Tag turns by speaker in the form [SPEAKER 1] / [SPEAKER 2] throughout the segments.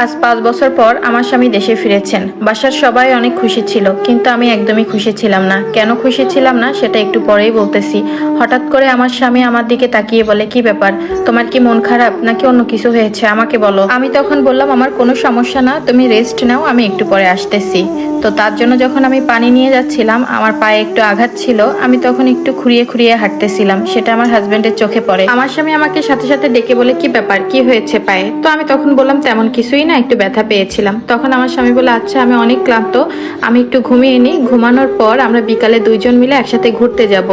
[SPEAKER 1] আজ 5 বছর পর আমার স্বামী দেশে ফিরেছেন। বাসার সবাই অনেক খুশি ছিল, কিন্তু আমি একদমই খুশি ছিলাম না। কেন খুশি ছিলাম না সেটা একটু পরেই বলতেছি। হঠাৎ করে আমার স্বামী আমার দিকে তাকিয়ে বলে, কি ব্যাপার, তোমার কি মন খারাপ নাকি অন্য কিছু হয়েছে, আমাকে বলো। আমি তখন বললাম, আমার কোনো সমস্যা না, তুমি রেস্ট নাও, আমি একটু পরে আসতেছি। তো তার জন্য যখন আমি পানি নিয়ে যাচ্ছিলাম, আমার পায়ে একটু আঘাত ছিল, আমি তখন একটু খুঁড়িয়ে খুঁড়িয়ে হাঁটতেছিলাম, সেটা আমার হাজবেন্ডের চোখে পড়ে। আমার স্বামী আমাকে সাথে সাথে ডেকে বলে, কি ব্যাপার, কি হয়েছে পায়ে? তো আমি তখন বললাম, তেমন কিছুই না, একটু ব্যথা পেয়েছিলাম। তখন আমার স্বামী বলে, আচ্ছা আমি অনেক ক্লান্ত, আমি একটু ঘুমিয়ে নিই, ঘুমানোর পর আমরা বিকালে দুইজন মিলে একসাথে ঘুরতে যাব।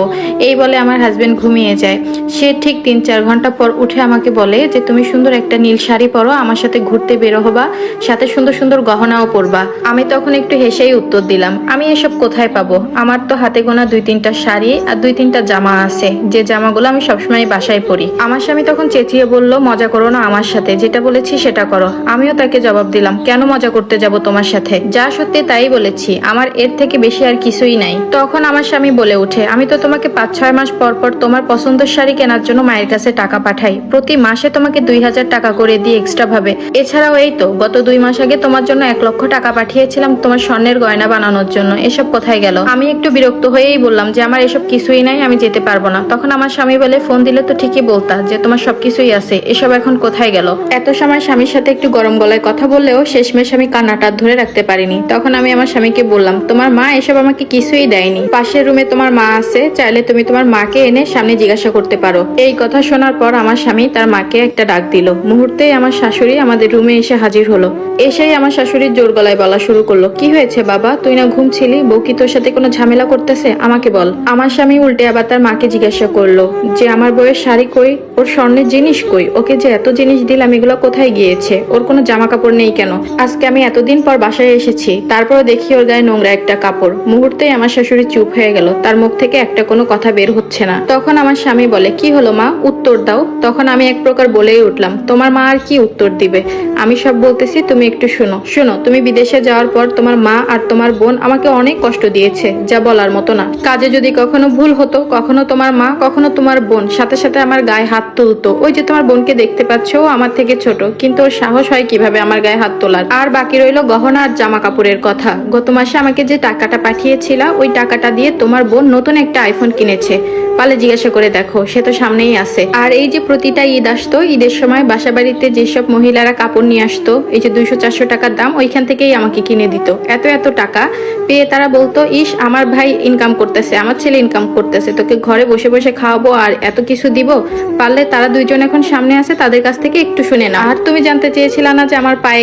[SPEAKER 1] এই বলে আমার হাজবেন্ড ঘুমিয়ে যায়। সে ঠিক 3-4 ঘন্টা পর উঠে আমাকে বলে যে, তুমি সুন্দর একটা নীল শাড়ি পরো, আমার সাথে ঘুরতে বেরো হবা, সাথে সুন্দর সুন্দর গহনাও পরবা। আমি তখন একটু হেসেই উত্তর দিলাম, আমি এসব কোথায় পাবো? আমার তো হাতে গোনা 2-3টা শাড়ি আর 2-3টা জামা আছে, যে জামাগুলো আমি সবসময় বাসায় পরি। আমার স্বামী তখন চেঁচিয়ে বলল, মজা করো না আমার সাথে, যেটা বলেছি সেটা করো। আমিও তাকে জবাব দিলাম, কেন মজা করতে যাব তোমার সাথে? যা সত্যি তাই বলেছি, আমার এর থেকে বেশি আর কিছুই নাই। তখন আমার স্বামী বলে উঠে, আমি তো তোমাকে 5-6 মাস পর পর তোমার পছন্দের শাড়ি কেনার জন্য মায়ের কাছে টাকা পাঠাই, প্রতি মাসে তোমাকে 2000 টাকা করে দিই এক্সট্রা ভাবে। এছাড়াও এই তো গত 2 মাস আগে তোমার জন্য 1 লক্ষ টাকা পাঠিয়েছিলাম তোমার স্বর্ণের গয়না বানানোর জন্য। এসব কোথায় গেল? আমি একটু বিরক্ত হয়েই বললাম যে, আমার এসব কিছুই নাই, আমি যেতে পারবো না। তখন আমার স্বামী বলে, ফোন দিলে তো ঠিকই বলতা যে তোমার সবকিছুই আছে, এসব এখন কোথায় গেল? এত সময় স্বামীর সাথে একটু গরম গলায় কথা বললেও শেষমেশ আমি কান্নাটা ধরে রাখতে পারিনি। তখন আমি আমার স্বামীকে বললাম, তোমার মা এসব আমাকে কিছুই দেয়নি, পাশের রুমে তোমার মা আছে, চাইলে তুমি তোমার মাকে এনে সামনে জিজ্ঞাসা করতে পারো। এই কথা শোনার পর আমার স্বামী তার মাকে একটা ডাক দিল। মুহূর্তেই আমার শাশুড়ি আমাদের রুমে এসে হাজির হলো। এসেই আমার শাশুড়ির জোর গলায় বলা শুরু করলো, কি হয়েছে বাবা, তুই না ঘুমছিলি? বউ কি তোর সাথে কোনো ঝামেলা করতেছে? আমাকে বল। আমার স্বামী উল্টে আবার তার মাকে জিজ্ঞাসা করলো যে, আমার বউয়ের শাড়ি কই, ওর স্বর্ণের জিনিস কই, ওকে যে এত জিনিস দিলাম এগুলো কোথায় গিয়েছে, ওর কোনো জামা কাপড় নেই কেন? আজকে আমি এতদিন পর বাসায় এসেছি, তারপরও দেখি ওর গায়ে নোংরা একটা কাপড়। মুহূর্তেই আমার শাশুড়ি চুপ হয়ে গেল, তার মুখ থেকে একটা কোনো কথা বের হচ্ছে না। তখন আমার স্বামী বলে, কি হলো মা, উত্তর দাও। তখন আমি এক প্রকার বলেই উঠলাম, তোমার মা আর কি উত্তর দিবে, আমি সব বলতেছি, তুমি একটু শোনো। শোনো, তুমি বিদেশে যাওয়ার পর তোমার মা আর তোমার বোন আমাকে অনেক কষ্ট দিয়েছে, যা বলার মতো না। কাজে যদি কখনো ভুল হতো, কখনো তোমার মা কখনো তোমার বোন সাথে সাথে আমার গায়ে হাত তুলতো। ওই যে তোমার বোনকে দেখতে পাচ্ছ, ও আমার থেকে ছোট, কিন্তু ওর সাহস হয় কিভাবে আমার গায়ে হাত তোলার? আর বাকি রইলো গহনা আর জামা কাপড়ের কথা। গত মাসে আমাকে যে টাকাটা পাঠিয়েছিলা, ওই টাকাটা দিয়ে তোমার বোন নতুন একটা আইফোন কিনেছে, পালে জিজ্ঞাসা করে দেখো, সে তো সামনেই আছে। আর এই যে প্রতিটা ঈদ আসতো, ঈদের সময় বাসা বাড়িতে যেসব মহিলারা কাপড় নিয়ে আসতো, এই যে 200-400 টাকার দাম, ওইখান থেকেই আমাকে কিনে দিত। এত এত টাকা পেয়ে তারা বলতো, ইস আমার ভাই ইনকাম করতেছে, আমার ছেলে ইনকাম করতেছে, তোকে ঘরে বসে বসে খাওয়াবো আর এত কিছু দিব। পারলে তারা দুইজন এখন সামনে আছে, তাদের কাছ থেকে একটু শুনে না। আর তুমি জানতে চেয়েছিলা না যে আমার পায়ে